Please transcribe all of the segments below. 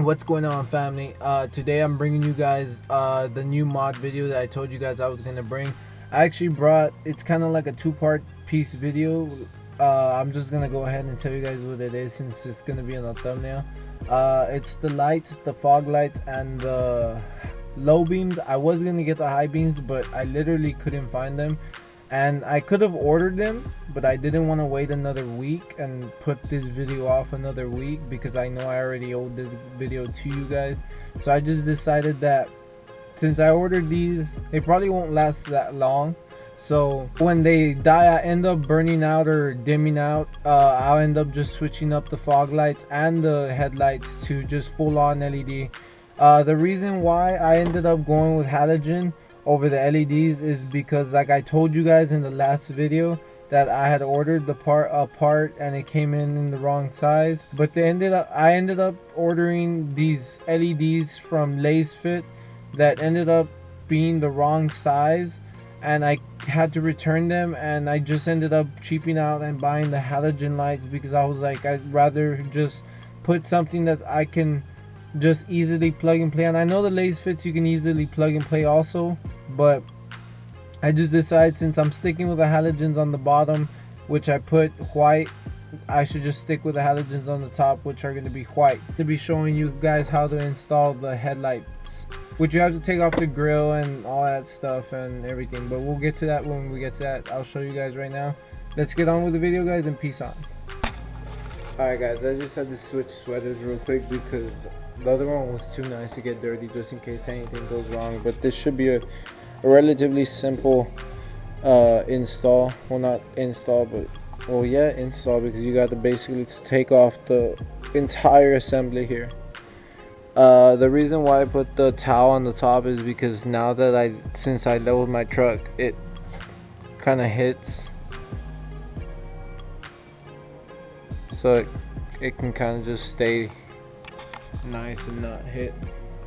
What's going on, family? Today I'm bringing you guys the new mod video that I told you guys I was gonna bring. I actually brought, it's kind of like a two-part piece video. I'm just gonna go ahead and tell you guys what it is since it's gonna be in the thumbnail. It's the lights, the fog lights, and the low beams. I was gonna get the high beams, but I literally couldn't find them. And I could have ordered them, but I didn't want to wait another week and put this video off another week because I know I already owed this video to you guys. So I just decided that since I ordered these, they probably won't last that long. So when they die, I end up burning out or dimming out. I'll end up just switching up the fog lights and the headlights to just full on LED. The reason why I ended up going with halogen over the LEDs is because, like I told you guys in the last video, that I had ordered the part and it came in the wrong size. But I ended up ordering these LEDs from LEASE Fit that ended up being the wrong size, and I had to return them, and I just ended up cheaping out and buying the halogen lights because I was like, I'd rather just put something that I can just easily plug and play. And I know the LEASE Fits you can easily plug and play also, but I just decided since I'm sticking with the halogens on the bottom, which I put white, I should just stick with the halogens on the top, which are going to be white. To be showing you guys how to install the headlights, which you have to take off the grill and all that stuff and everything, but we'll get to that when we get to that. I'll show you guys right now. Let's get on with the video, guys, and peace on. Alright guys, I just had to switch sweaters real quick because the other one was too nice to get dirty, just in case anything goes wrong. But this should be a relatively simple install. Well, not install, but well, yeah, install, because you got to basically take off the entire assembly here. The reason why I put the towel on the top is because now that since I lowered my truck, it kind of hits, so it can kind of just stay nice and not hit,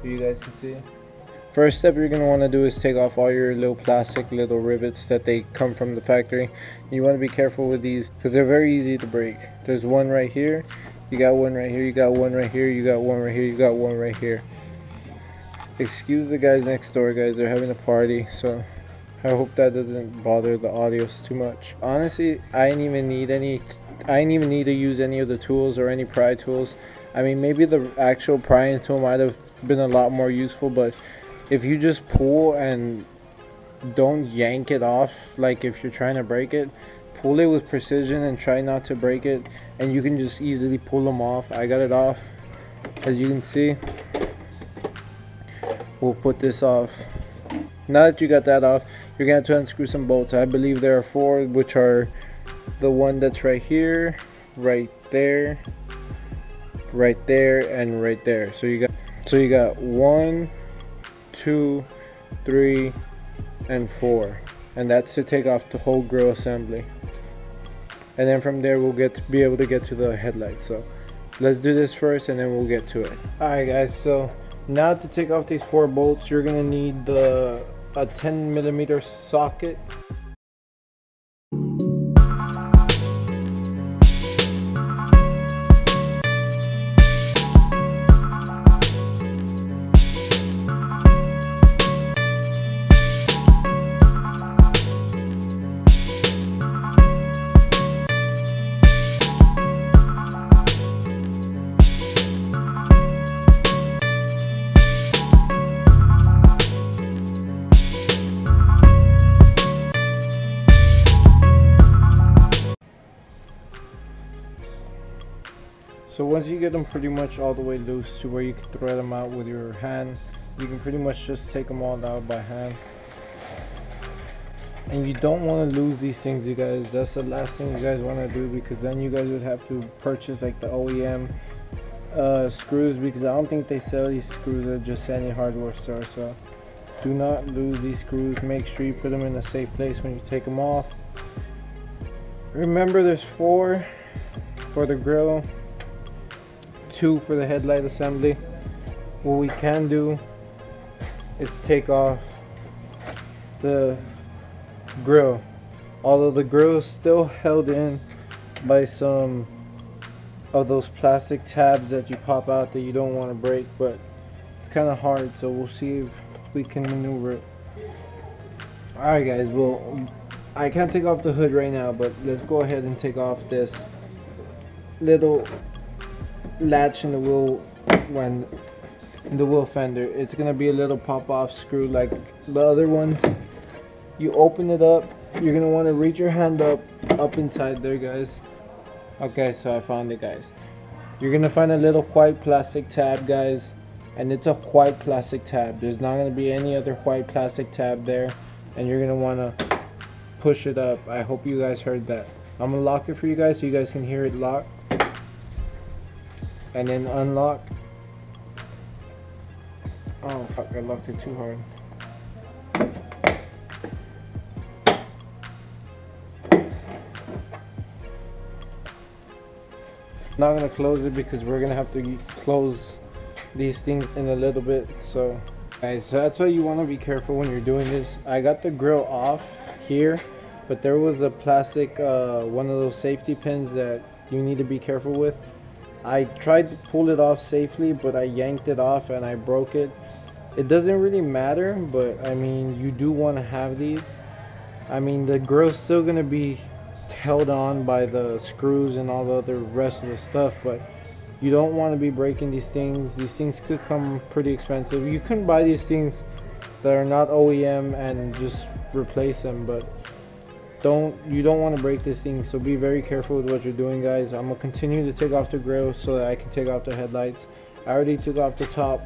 so you guys can see. First step you're going to want to do is take off all your little plastic little rivets that they come from the factory. You want to be careful with these because they're very easy to break. There's one right here, you got one right here, you got one right here, you got one right here, you got one right here. Excuse the guys next door, guys, they're having a party, so I hope that doesn't bother the audios too much. Honestly, I didn't even need to use any of the tools or any pry tools. I mean, maybe the actual prying tool might have been a lot more useful, but if you just pull and don't yank it off, like if you're trying to break it, pull it with precision and try not to break it, and you can just easily pull them off. I got it off, as you can see. We'll put this off. Now that you got that off, you're gonna have to unscrew some bolts. I believe there are 4, which are the one that's right here, right there, right there, and right there. So you got 1, 2, 3, and 4, and that's to take off the whole grill assembly. And then from there we'll be able to get to the headlights. So let's do this first and then we'll get to it. Alright guys, so now to take off these 4 bolts, you're gonna need a 10mm socket. So once you get them pretty much all the way loose to where you can thread them out with your hand, you can pretty much just take them all out by hand. And you don't want to lose these things, you guys. That's the last thing you guys want to do, because then you guys would have to purchase like the OEM screws, because I don't think they sell these screws at just any hardware store. So do not lose these screws. Make sure you put them in a safe place when you take them off. Remember, there's 4 for the grill, 2 for the headlight assembly. What we can do is take off the grill. Although the grill is still held in by some of those plastic tabs that you pop out that you don't want to break, but it's kind of hard, so we'll see if we can maneuver it. Alright guys, well, I can't take off the hood right now, but let's go ahead and take off this little latch in the wheel fender. It's gonna be a little pop-off screw like the other ones. You open it up, you're gonna want to reach your hand up inside there, guys. Okay, so I found it, guys. You're gonna find a little white plastic tab, guys, and it's a white plastic tab. There's not gonna be any other white plastic tab there, and you're gonna want to push it up. I hope you guys heard that. I'm gonna lock it for you guys so you guys can hear it lock, and then unlock. Oh fuck, I locked it too hard. Not gonna close it because we're gonna have to close these things in a little bit. So guys, so that's why you want to be careful when you're doing this. I got the grill off here, but there was a plastic one of those safety pins that you need to be careful with. I tried to pull it off safely, but I yanked it off and I broke it. It doesn't really matter, but I mean, you do want to have these. I mean, the grill's still gonna be held on by the screws and all the other rest of the stuff, but you don't want to be breaking these things. These things could come pretty expensive. You can buy these things that are not OEM and just replace them, but you don't want to break this thing, so be very careful with what you're doing, guys. I'm gonna continue to take off the grill so that I can take off the headlights. I already took off the top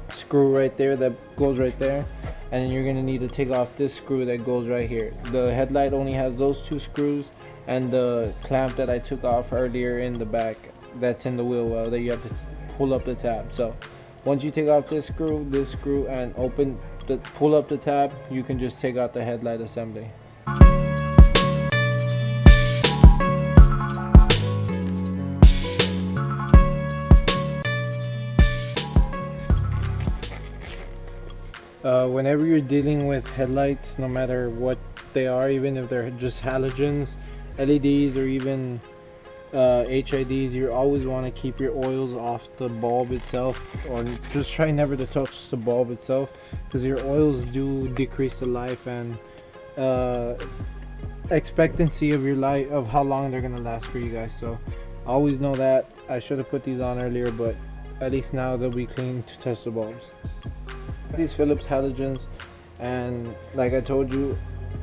screw right there that goes right there, and then you're gonna need to take off this screw that goes right here. The headlight only has those two screws and the clamp that I took off earlier in the back that's in the wheel well that you have to pull up the tab. So once you take off this screw and pull up the tab, you can just take out the headlight assembly. Whenever you're dealing with headlights, no matter what they are, even if they're just halogens, LEDs, or even HIDs, you always want to keep your oils off the bulb itself, or just try never to touch the bulb itself, because your oils do decrease the life and expectancy of your life, of how long they're gonna last for you guys. So always know that. I should have put these on earlier, but at least now they'll be clean to touch the bulbs. These Philips halogens, and like I told you,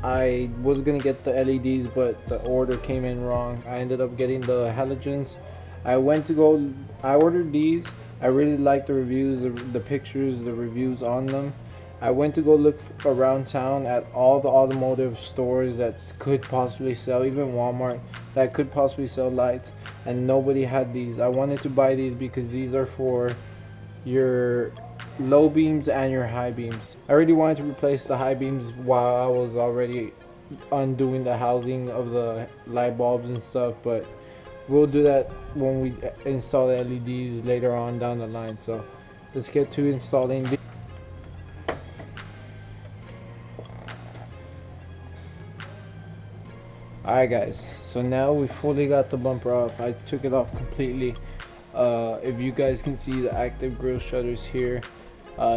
I was gonna get the LEDs, but the order came in wrong. I ended up getting the halogens. I ordered these. I really liked the reviews, the pictures, the reviews on them. I went to go look around town at all the automotive stores that could possibly sell, even Walmart, that could possibly sell lights, and nobody had these. I wanted to buy these because these are for your low beams and your high beams. I really wanted to replace the high beams while I was already undoing the housing of the light bulbs and stuff, but we'll do that when we install the LEDs later on down the line. So let's get to installing these. Alright guys, so now we fully got the bumper off. I took it off completely. If you guys can see the active grille shutters here,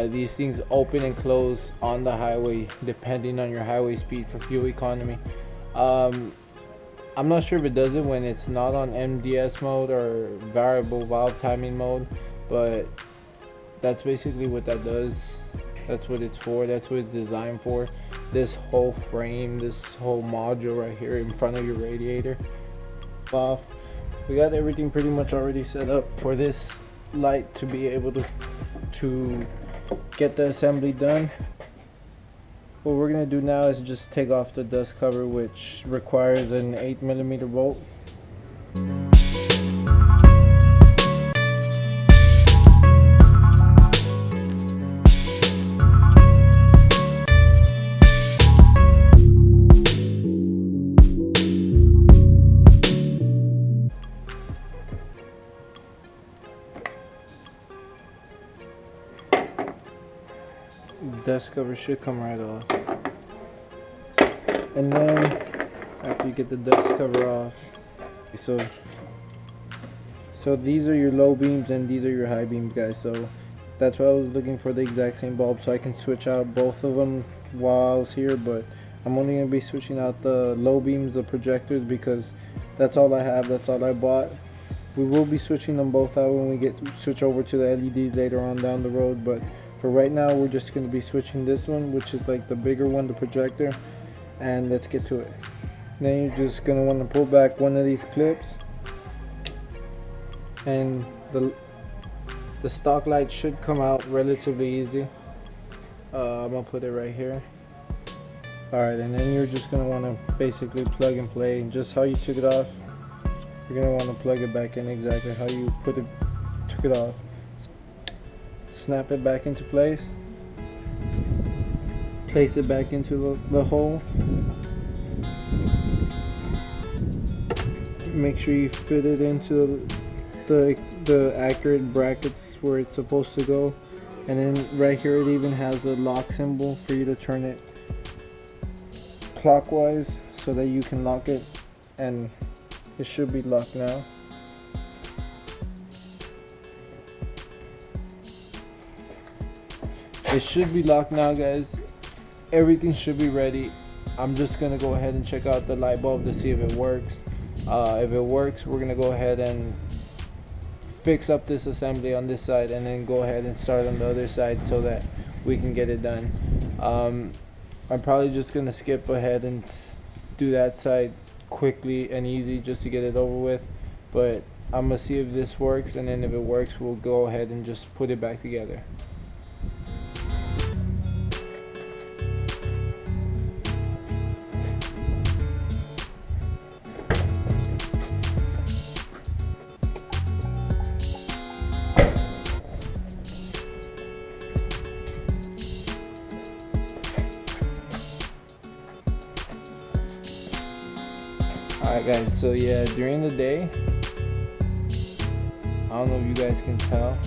these things open and close on the highway depending on your highway speed for fuel economy. I'm not sure if it does it when it's not on MDS mode or variable valve timing mode, but that's basically what that does. That's what it's for. That's what it's designed for. This whole frame, this whole module right here in front of your radiator. We got everything pretty much already set up for this light to be able to get the assembly done. What we're gonna do now is just take off the dust cover, which requires an 8mm bolt. Dust cover should come right off, and then after you get the dust cover off, so So these are your low beams and these are your high beams, guys. So that's why I was looking for the exact same bulb, so I can switch out both of them while I was here. But I'm only going to be switching out the low beams, the projectors, because that's all I have, that's all I bought. We will be switching them both out when we switch over to the LEDs later on down the road, but for right now we're just going to be switching this one, which is like the bigger one, the projector, and let's get to it. Then you're just going to want to pull back one of these clips, and the stock light should come out relatively easy. I'm going to put it right here. Alright, and then you're just going to want to basically plug and play, and just how you took it off, you're going to want to plug it back in exactly how you took it off. Snap it back into place, place it back into the hole, make sure you fit it into the accurate brackets where it's supposed to go, and then right here it even has a lock symbol for you to turn it clockwise so that you can lock it, and it should be locked now. It should be locked now, guys. Everything should be ready. I'm just gonna go ahead and check out the light bulb to see if it works. If it works, we're gonna go ahead and fix up this assembly on this side and then go ahead and start on the other side so that we can get it done. I'm probably just gonna skip ahead and do that side quickly and easy just to get it over with, but I'm gonna see if this works, and then if it works we'll go ahead and just put it back together. Alright guys, so yeah, during the day, I don't know if you guys can tell,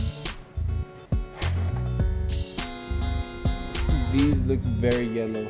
these look very yellow.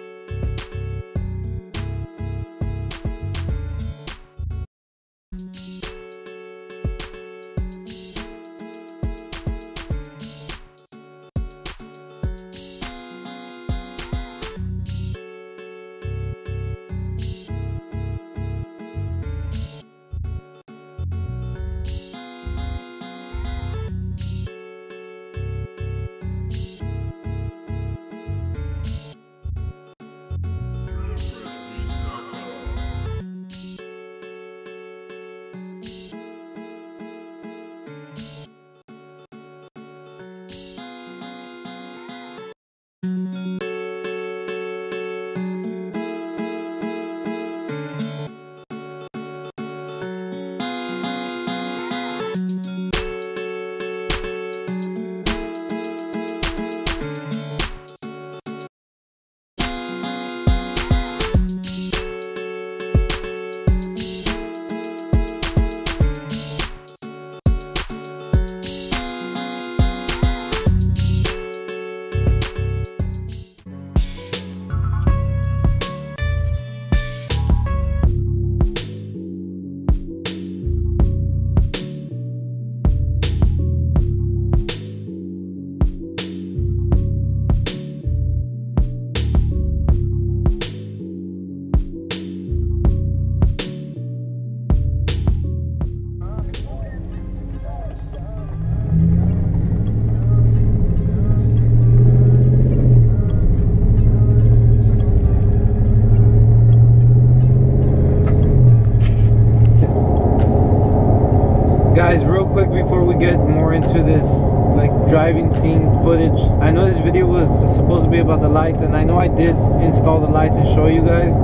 Guys, real quick before we get more into this like driving scene footage, I know this video was supposed to be about the lights, and I know I did install the lights and show you guys.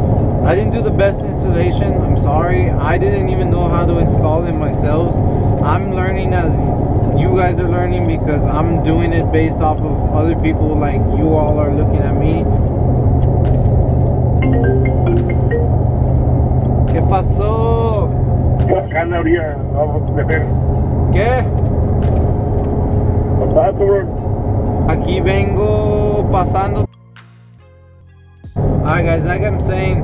I didn't do the best installation, I'm sorry. I didn't even know how to install them myself. I'm learning as you guys are learning, because I'm doing it based off of other people like you all are looking at me. ¿Qué pasó? ¿Qué? Aquí vengo pasando. Alright guys, like I'm saying,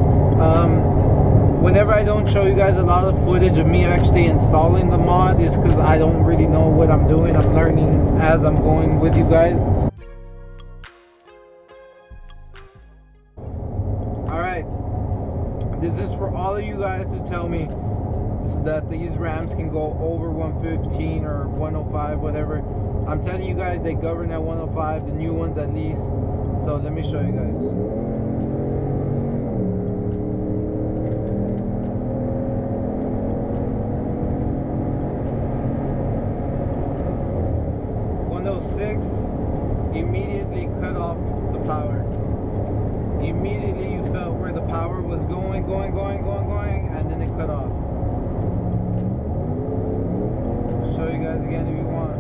whenever I don't show you guys a lot of footage of me actually installing the mod, is because I don't really know what I'm doing. I'm learning as I'm going with you guys. Alright, this is for all of you guys who tell me so that these Rams can go over 115 or 105, whatever. I'm telling you guys, they govern at 105, the new ones at least. So let me show you guys. Immediately cut off the power. Immediately you felt where the power was going, and then it cut off. Show you guys again if you want.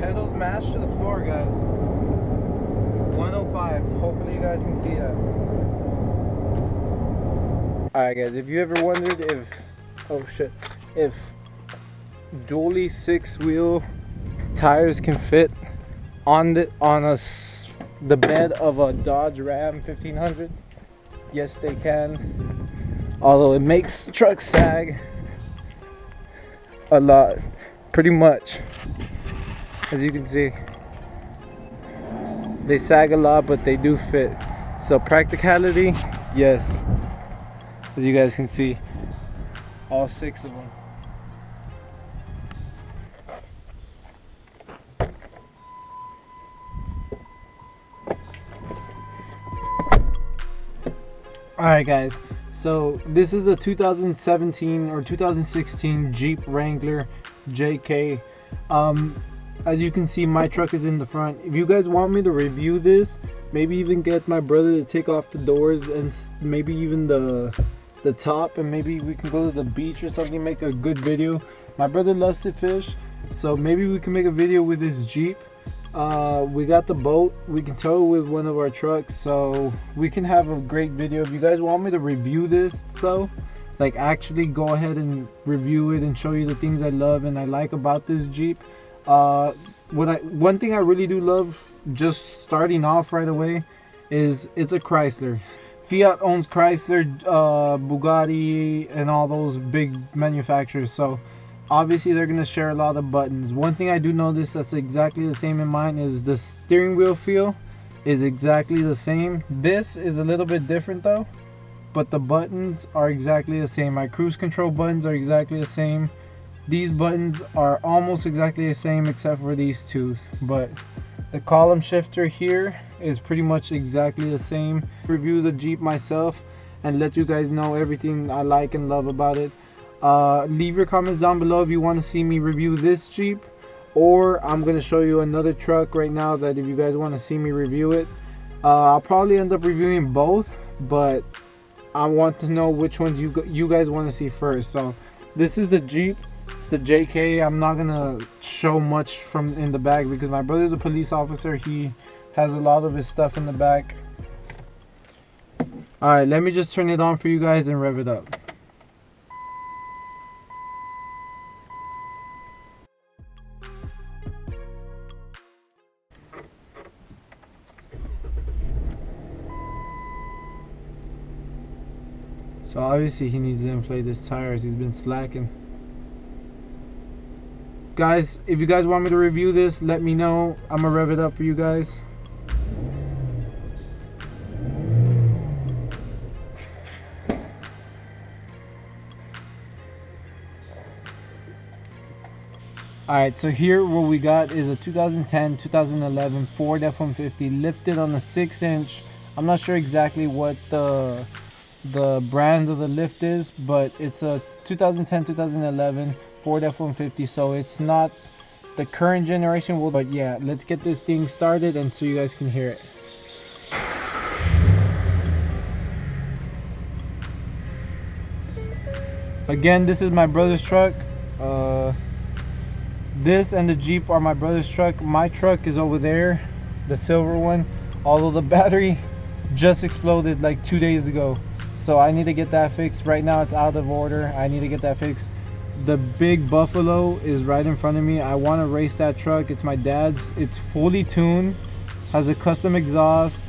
Pedals mashed to the floor, guys. 105. Hopefully you guys can see that. Alright guys, if you ever wondered if dually 6-wheel tires can fit on the bed of a Dodge Ram 1500, yes they can, although it makes the truck sag a lot, pretty much. As you can see, they sag a lot, but they do fit. So practicality, yes, as you guys can see, all 6 of them. Alright guys, so this is a 2017 or 2016 Jeep Wrangler JK. As you can see, my truck is in the front. If you guys want me to review this, maybe even get my brother to take off the doors and maybe even the top, and maybe we can go to the beach or something, make a good video. My brother loves to fish, so maybe we can make a video with this Jeep. We got the boat, we can tow it with one of our trucks, so we can have a great video. If you guys want me to review this though, like actually go ahead and review it and show you the things I love and I like about this Jeep. One thing I really do love, just starting off right away, is it's a Chrysler. Fiat owns Chrysler, Bugatti, and all those big manufacturers, so obviously they're going to share a lot of buttons. One thing I do notice that's exactly the same in mine is the steering wheel feel is exactly the same. This is a little bit different though, but the buttons are exactly the same. My cruise control buttons are exactly the same. These buttons are almost exactly the same except for these two, but the column shifter here is pretty much exactly the same. Review the Jeep myself and let you guys know everything I like and love about it. Leave your comments down below if you want to see me review this Jeep, or I'm going to show you another truck right now that if you guys want to see me review it. I'll probably end up reviewing both, but I want to know which ones you guys want to see first. So this is the Jeep. It's the JK. I'm not going to show much from in the back because my brother's a police officer. He has a lot of his stuff in the back. Alright, let me just turn it on for you guys and rev it up. So obviously he needs to inflate his tires. He's been slacking. Guys, if you guys want me to review this, let me know. I'm gonna rev it up for you guys. Alright, so here what we got is a 2010-2011 Ford F-150 lifted on a 6-inch. I'm not sure exactly what the brand of the lift is, but it's a 2010-2011 Ford F-150, so it's not the current generation. But yeah, let's get this thing started and so you guys can hear it. Again, this is my brother's truck. This and the Jeep are my brother's truck. My truck is over there, the silver one, although the battery just exploded like 2 days ago, so I need to get that fixed. Right now it's out of order. I need to get that fixed. The big Buffalo is right in front of me. I want to race that truck. It's my dad's. It's fully tuned, has a custom exhaust,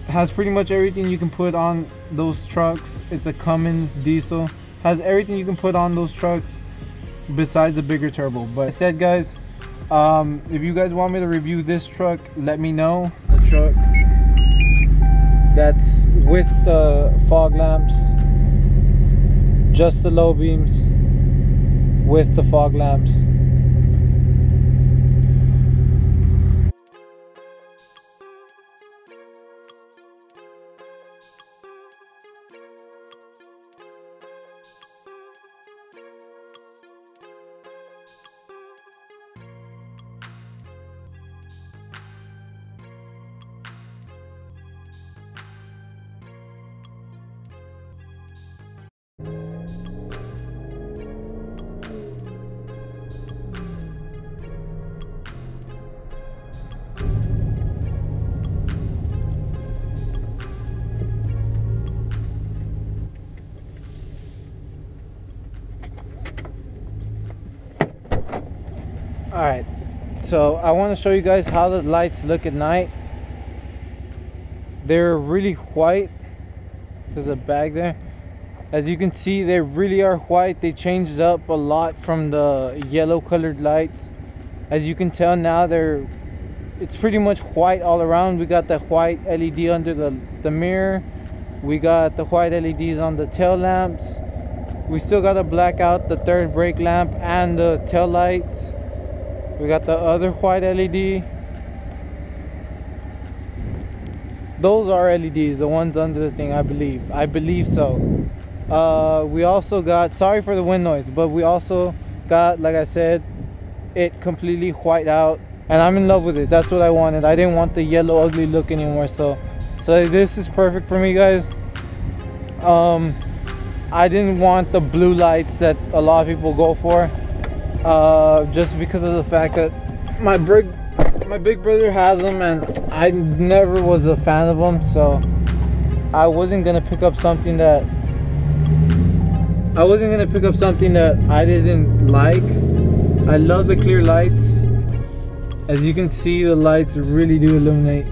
Has pretty much everything you can put on those trucks. It's a Cummins diesel. Has everything you can put on those trucks besides a bigger turbo. But I said, guys, if you guys want me to review this truck, let me know. The truck that's with the fog lamps, just the low beams with the fog lamps. Alright, so I want to show you guys how the lights look at night. They're really white. There's a bag there. As you can see, they really are white. They changed up a lot from the yellow colored lights. As you can tell now, it's pretty much white all around. We got the white LED under the mirror. We got the white LEDs on the tail lamps. We still got to black out the third brake lamp and the tail lights. We got the other white LED. Those are LEDs, the ones under the thing, I believe so. We also got, sorry for the wind noise, but we also got, like I said, it completely white out, and I'm in love with it. That's what I wanted. I didn't want the yellow ugly look anymore, so this is perfect for me, guys. I didn't want the blue lights that a lot of people go for, just because of the fact that my big brother has them and I never was a fan of them, so I wasn't gonna pick up something that I didn't like. I love the clear lights. As you can see, the lights really do illuminate.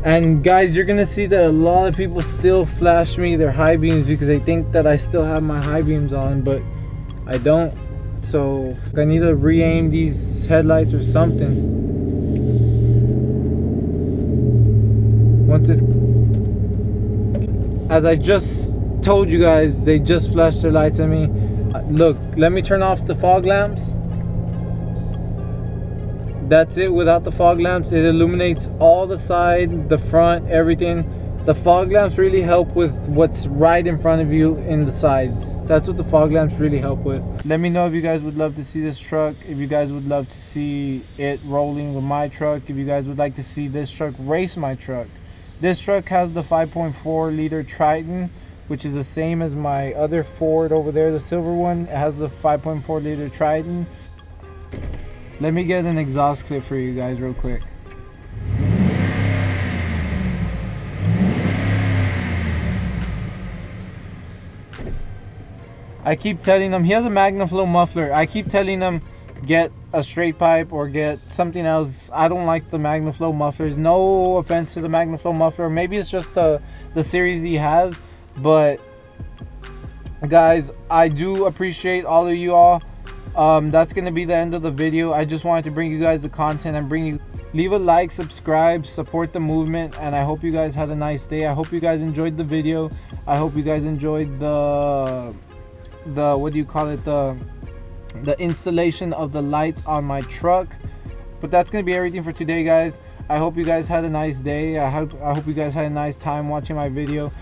And guys, you're gonna see that a lot of people still flash me their high beams because they think that I still have my high beams on, but I don't. So I need to re-aim these headlights or something. Once it's, as I just told you guys, they just flashed their lights at me. Look, let me turn off the fog lamps. That's it. Without the fog lamps, it illuminates all the side, the front, everything. The fog lamps really help with what's right in front of you in the sides. That's what the fog lamps really help with. Let me know if you guys would love to see this truck, if you guys would love to see it rolling with my truck, if you guys would like to see this truck race my truck. This truck has the 5.4 liter Triton, which is the same as my other Ford over there, the silver one. It has the 5.4 liter Triton. Let me get an exhaust clip for you guys real quick. I keep telling them, he has a MagnaFlow muffler. I keep telling them, get a straight pipe or get something else. I don't like the MagnaFlow mufflers. No offense to the MagnaFlow muffler. Maybe it's just the series he has. But guys, I do appreciate all of you all. That's going to be the end of the video. I just wanted to bring you guys the content and leave a like, subscribe, support the movement, and I hope you guys had a nice day. I hope you guys enjoyed the video. I hope you guys enjoyed the what do you call it, the installation of the lights on my truck. But that's gonna be everything for today, guys. I hope you guys had a nice day. I hope you guys had a nice time watching my video.